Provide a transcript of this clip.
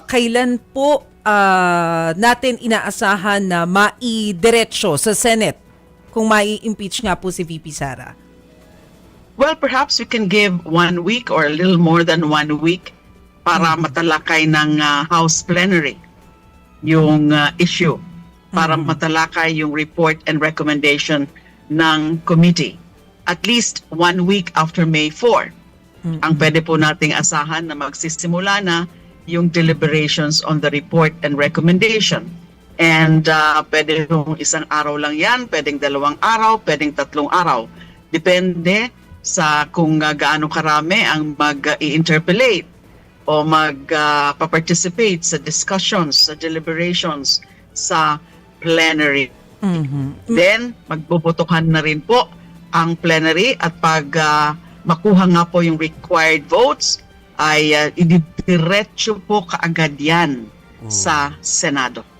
kailan po natin inaasahan na maidiretso sa Senate kung mai-impeach nga po si VP Sara? Well, perhaps we can give 1 week or a little more than 1 week para matalakay ng House Plenary yung issue, para matalakay yung report and recommendation ng committee. At least 1 week after May 4, ang pwede po nating asahan na magsisimula na yung deliberations on the report and recommendation. And pwede yung 1 araw lang yan, pwedeng 2 araw, pwedeng 3 araw. Depende sa kung gaano karami ang mag-i-interpellate o mag-participate sa discussions, sa deliberations, sa plenary. Then, magbubutuhan na rin po ang plenary at pag makuha nga po yung required votes, ay ididiretso po kaagad yan sa Senado.